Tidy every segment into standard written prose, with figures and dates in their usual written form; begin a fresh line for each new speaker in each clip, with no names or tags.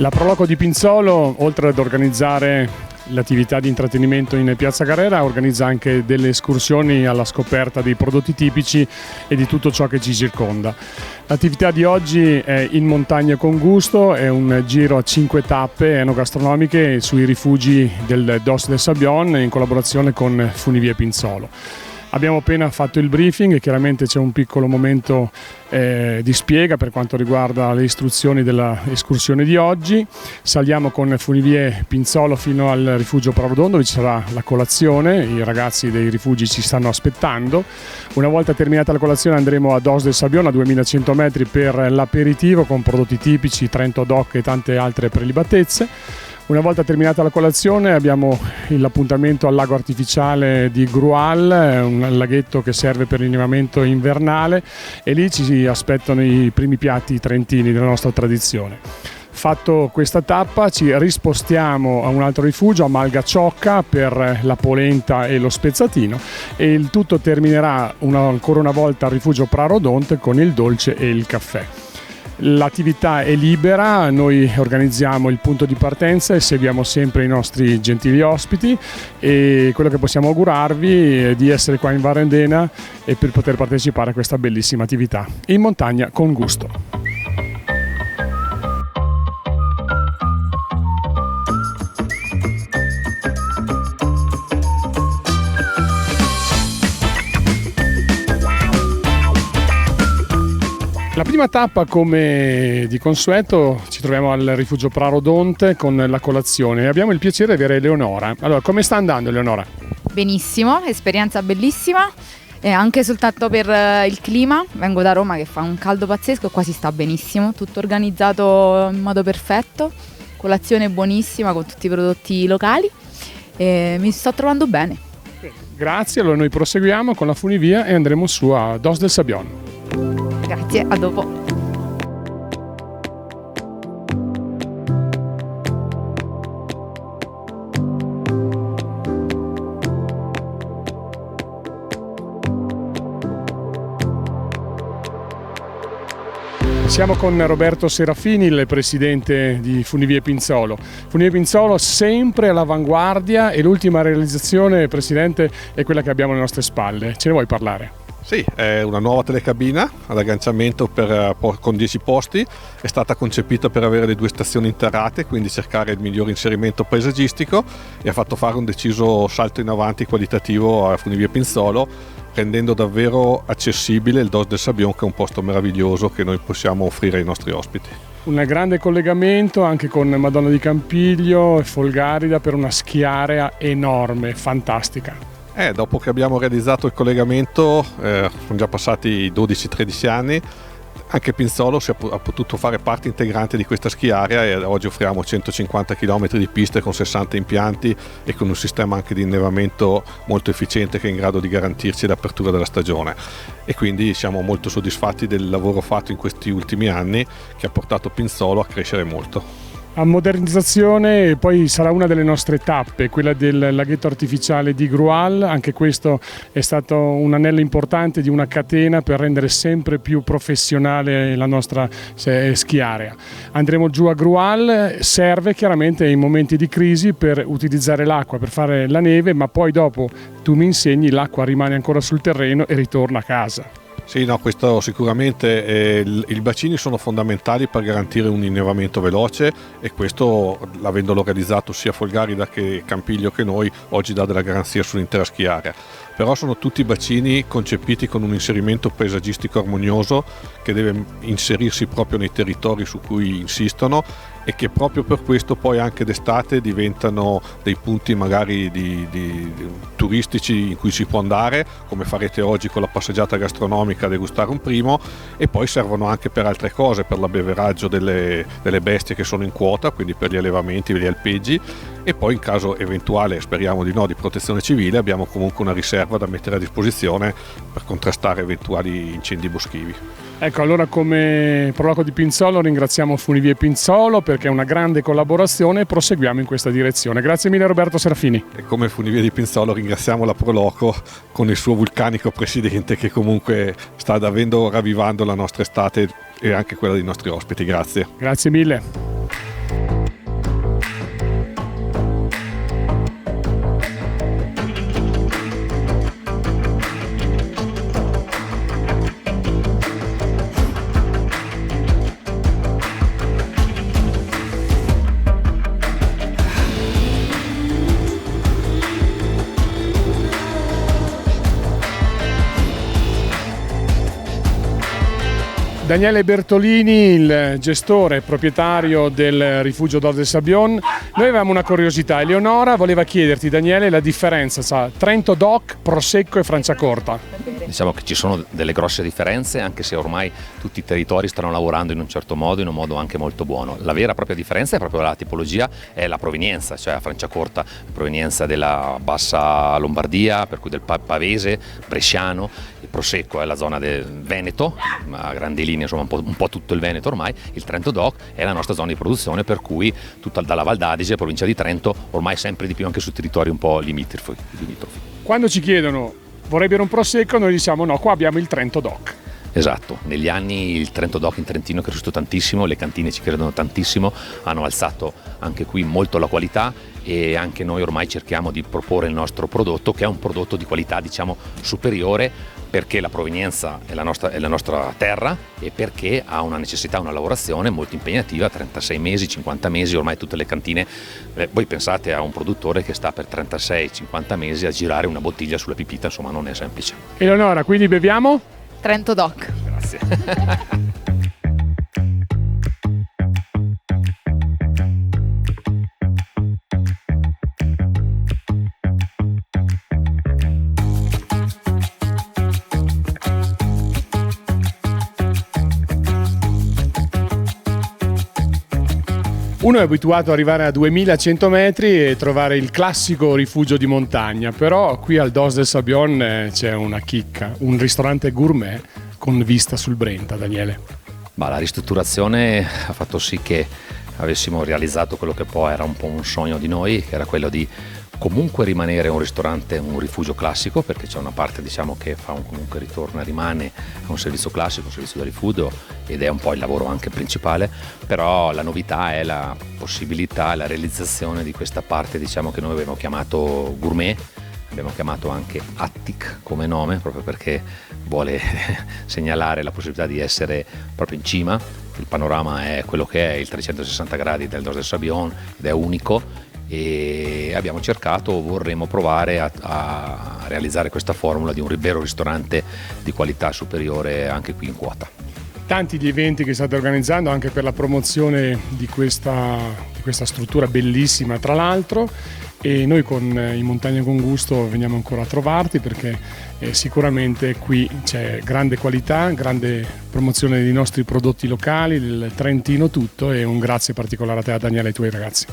La Proloco di Pinzolo, oltre ad organizzare l'attività di intrattenimento in Piazza Carrera, organizza anche delle escursioni alla scoperta dei prodotti tipici e di tutto ciò che ci circonda. L'attività di oggi è In Montagna con Gusto, è un giro a 5 tappe enogastronomiche sui rifugi del Dos de Sabión in collaborazione con Funivie Pinzolo. Abbiamo appena fatto il briefing e chiaramente c'è un piccolo momento di spiega per quanto riguarda le istruzioni dell'escursione di oggi. Saliamo con Funivie Pinzolo fino al rifugio Prarodon, dove ci sarà la colazione, i ragazzi dei rifugi ci stanno aspettando. Una volta terminata la colazione andremo a Dos de Sabión a 2100 metri per l'aperitivo con prodotti tipici, Trento Doc e tante altre prelibatezze. Una volta terminata la colazione abbiamo l'appuntamento al lago artificiale di Grual, un laghetto che serve per l'innevamento invernale, e lì ci aspettano i primi piatti trentini della nostra tradizione. Fatto questa tappa ci rispostiamo a un altro rifugio, a Malgaciocca, per la polenta e lo spezzatino, e il tutto terminerà ancora una volta al rifugio Prarodonte con il dolce e il caffè. L'attività è libera, noi organizziamo il punto di partenza e seguiamo sempre i nostri gentili ospiti, e quello che possiamo augurarvi è di essere qua in Varendena e per poter partecipare a questa bellissima attività in montagna con gusto. La prima tappa, come di consueto, ci troviamo al rifugio Prarodonte con la colazione e abbiamo il piacere di avere Eleonora. Allora, come sta andando, Eleonora?
Benissimo, esperienza bellissima, e anche soltanto per il clima. Vengo da Roma che fa un caldo pazzesco e qua si sta benissimo, tutto organizzato in modo perfetto, colazione buonissima con tutti i prodotti locali e mi sto trovando bene.
Grazie, allora noi proseguiamo con la funivia e andremo su a Dos del Sabión.
Grazie, a dopo.
Siamo con Roberto Serafini, il presidente di Funivie Pinzolo. Funivie Pinzolo sempre all'avanguardia, e l'ultima realizzazione, presidente, è quella che abbiamo alle nostre spalle. Ce ne vuoi parlare?
Sì, è una nuova telecabina ad agganciamento con 10 posti, è stata concepita per avere le 2 stazioni interrate, quindi cercare il miglior inserimento paesaggistico, e ha fatto fare un deciso salto in avanti qualitativo a Funivie Pinzolo, rendendo davvero accessibile il Dos del Sabión, che è un posto meraviglioso che noi possiamo offrire ai nostri ospiti.
Un grande collegamento anche con Madonna di Campiglio e Folgarida per una schiarea enorme, fantastica.
Dopo che abbiamo realizzato il collegamento, sono già passati 12-13 anni, anche Pinzolo ha potuto fare parte integrante di questa schiarea, e oggi offriamo 150 km di piste con 60 impianti e con un sistema anche di innevamento molto efficiente che è in grado di garantirci l'apertura della stagione, e quindi siamo molto soddisfatti del lavoro fatto in questi ultimi anni, che ha portato Pinzolo a crescere molto.
A modernizzazione poi sarà una delle nostre tappe, quella del laghetto artificiale di Grual. Anche questo è stato un anello importante di una catena per rendere sempre più professionale la nostra schiarea. Andremo giù a Grual, serve chiaramente in momenti di crisi per utilizzare l'acqua per fare la neve, ma poi dopo tu mi insegni, l'acqua rimane ancora sul terreno e ritorna a casa.
Sì, no, questo sicuramente, i bacini sono fondamentali per garantire un innevamento veloce, e questo, avendolo realizzato sia Folgarida che Campiglio che noi, oggi dà della garanzia sull'intera schiarea. Però sono tutti bacini concepiti con un inserimento paesaggistico armonioso che deve inserirsi proprio nei territori su cui insistono, e che proprio per questo poi anche d'estate diventano dei punti magari di turistici in cui si può andare, come farete oggi con la passeggiata gastronomica a degustare un primo, e poi servono anche per altre cose, per l'abbeveraggio delle bestie che sono in quota, quindi per gli allevamenti, gli alpeggi, e poi in caso eventuale, speriamo di no, di protezione civile, abbiamo comunque una riserva da mettere a disposizione per contrastare eventuali incendi boschivi.
Ecco, allora come Proloco di Pinzolo ringraziamo Funivie Pinzolo perché è una grande collaborazione, e proseguiamo in questa direzione. Grazie mille Roberto Serafini.
E come Funivie di Pinzolo ringraziamo la Proloco con il suo vulcanico presidente, che comunque sta ravvivando la nostra estate e anche quella dei nostri ospiti. Grazie.
Grazie mille. Daniele Bertolini, il gestore e proprietario del rifugio Dos del Sabion. Noi avevamo una curiosità, Eleonora voleva chiederti, Daniele, la differenza tra Trento DOC, Prosecco e Franciacorta.
Diciamo che ci sono delle grosse differenze, anche se ormai tutti i territori stanno lavorando in un certo modo, in un modo anche molto buono. La vera e propria differenza è proprio la tipologia, è la provenienza, cioè a Franciacorta provenienza della bassa Lombardia, per cui del pavese, bresciano. Il Prosecco è la zona del Veneto, a grandi linee, insomma un po' tutto il Veneto ormai. Il Trento DOC è la nostra zona di produzione, per cui tutta dalla Val d'Adige, provincia di Trento, ormai sempre di più anche su territori un po' limitrofi.
Quando ci chiedono vorrebbero un Prosecco, noi diciamo no, qua abbiamo il Trento DOC.
Esatto, negli anni il Trento DOC in Trentino è cresciuto tantissimo, le cantine ci credono tantissimo, hanno alzato anche qui molto la qualità e anche noi ormai cerchiamo di proporre il nostro prodotto, che è un prodotto di qualità diciamo superiore, perché la provenienza è la nostra terra e perché ha una necessità, una lavorazione molto impegnativa, 36 mesi, 50 mesi, ormai tutte le cantine, voi pensate a un produttore che sta per 36-50 mesi a girare una bottiglia sulla pipita, insomma non è semplice.
Eleonora, quindi beviamo?
Trento DOC.
Grazie.
Uno è abituato ad arrivare a 2100 metri e trovare il classico rifugio di montagna, però qui al Dos del Sabion c'è una chicca, un ristorante gourmet con vista sul Brenta, Daniele.
La ristrutturazione ha fatto sì che avessimo realizzato quello che poi era un po' un sogno di noi, che era quello di comunque rimanere un ristorante, un rifugio classico, perché c'è una parte diciamo che fa comunque ritorna, rimane a un servizio classico, un servizio da rifugio, ed è un po' il lavoro anche principale, però la novità è la possibilità, la realizzazione di questa parte diciamo che noi abbiamo chiamato gourmet, abbiamo chiamato anche Attic come nome, proprio perché vuole segnalare la possibilità di essere proprio in cima. Il panorama è quello che è, il 360 gradi del Dos del Sabion, ed è unico, e abbiamo cercato, vorremmo provare a realizzare questa formula di un vero ristorante di qualità superiore anche qui in quota.
Tanti gli eventi che state organizzando anche per la promozione di questa struttura bellissima tra l'altro, e noi con In Montagna con Gusto veniamo ancora a trovarti perché sicuramente qui c'è grande qualità, grande promozione dei nostri prodotti locali, del Trentino tutto, e un grazie particolare a te, a Daniele e ai tuoi ragazzi.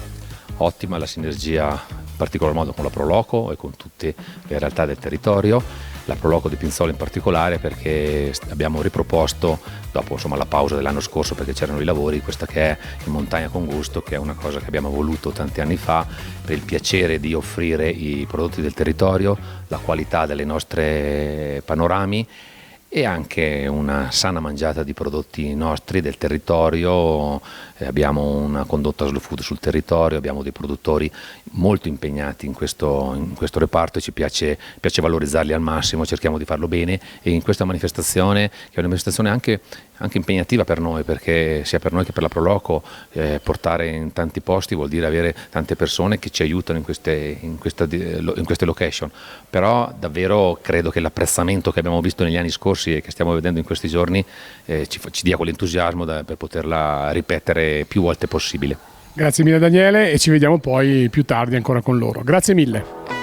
Ottima la sinergia in particolar modo con la Proloco e con tutte le realtà del territorio, la Proloco di Pinzolo in particolare, perché abbiamo riproposto dopo la pausa dell'anno scorso, perché c'erano i lavori, questa che è In Montagna con Gusto, che è una cosa che abbiamo voluto tanti anni fa per il piacere di offrire i prodotti del territorio, la qualità delle nostre panorami e anche una sana mangiata di prodotti nostri del territorio. Abbiamo una condotta slow food sul territorio, abbiamo dei produttori molto impegnati in questo reparto e ci piace valorizzarli al massimo, cerchiamo di farlo bene, e in questa manifestazione, che è una manifestazione anche impegnativa per noi, perché sia per noi che per la Proloco, portare in tanti posti vuol dire avere tante persone che ci aiutano in queste location, però davvero credo che l'apprezzamento che abbiamo visto negli anni scorsi e che stiamo vedendo in questi giorni ci dia quell'entusiasmo per poterla ripetere più volte possibile.
Grazie mille Daniele, e ci vediamo poi più tardi ancora con loro. Grazie mille.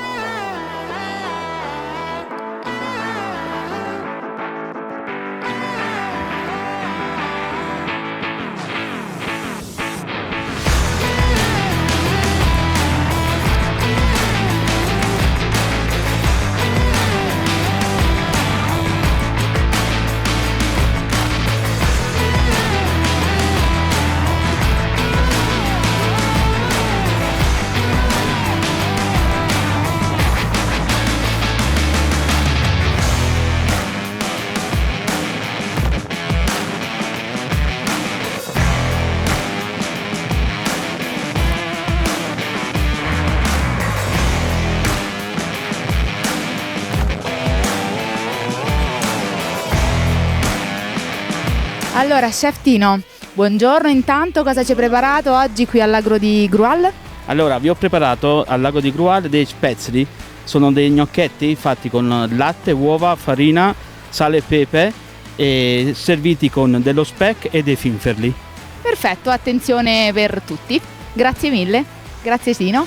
Allora, chef Tino, buongiorno. Intanto cosa ci hai preparato oggi qui al lago di Grual?
Allora, vi ho preparato al lago di Grual dei spezzli. Sono dei gnocchetti fatti con latte, uova, farina, sale e pepe, serviti con dello speck e dei finferli.
Perfetto, attenzione per tutti. Grazie mille. Grazie Sino.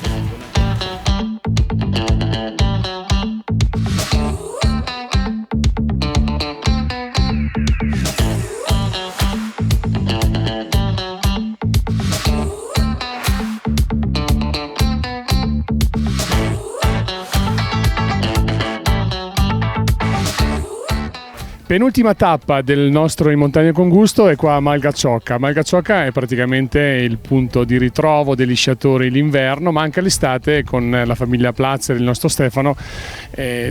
Penultima tappa del nostro In Montagna con Gusto è qua a Malgacioca. Malgacioca è praticamente il punto di ritrovo degli sciatori l'inverno, ma anche l'estate con la famiglia Platzer, il nostro Stefano,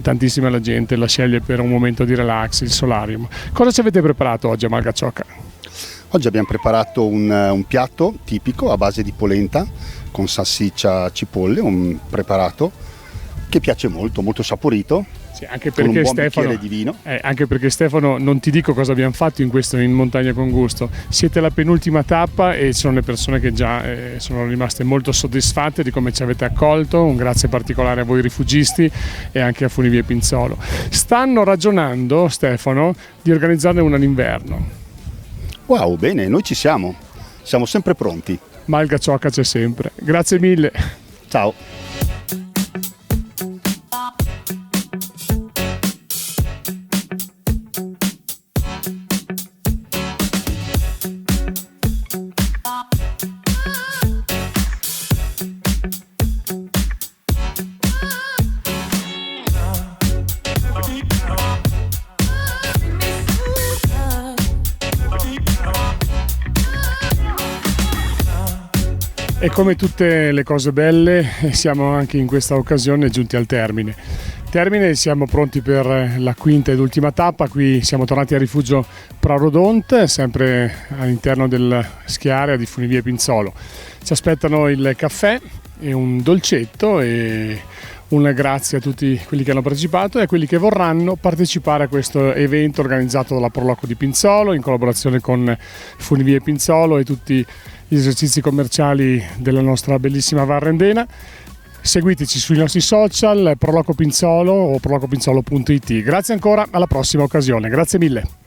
tantissima la gente la sceglie per un momento di relax, il solarium. Cosa ci avete preparato oggi a Malgacioca?
Oggi abbiamo preparato un piatto tipico a base di polenta con salsiccia cipolle, un preparato che piace molto, molto saporito.
Sì, anche
con un
perché
buon
Stefano,
bicchiere di vino.
Anche perché Stefano, non ti dico cosa abbiamo fatto in questo In Montagna con Gusto. Siete alla penultima tappa e ci sono le persone che già sono rimaste molto soddisfatte di come ci avete accolto. Un grazie particolare a voi rifugisti e anche a Funivie Pinzolo. Stanno ragionando, Stefano, di organizzarne una all'inverno.
Wow, bene, noi ci siamo sempre pronti.
Malgacioca c'è sempre. Grazie mille.
Ciao.
E come tutte le cose belle siamo anche in questa occasione giunti al termine. Siamo pronti per la quinta ed ultima tappa. Qui siamo tornati a rifugio Prarodont, sempre all'interno del schiarea di Funivie Pinzolo. Ci aspettano il caffè e un dolcetto e un grazie a tutti quelli che hanno partecipato e a quelli che vorranno partecipare a questo evento organizzato dalla Proloco di Pinzolo in collaborazione con Funivie Pinzolo e tutti gli esercizi commerciali della nostra bellissima Val Rendena. Seguiteci sui nostri social, Proloco Pinzolo o prolocopinzolo.it. Grazie ancora, alla prossima occasione. Grazie mille.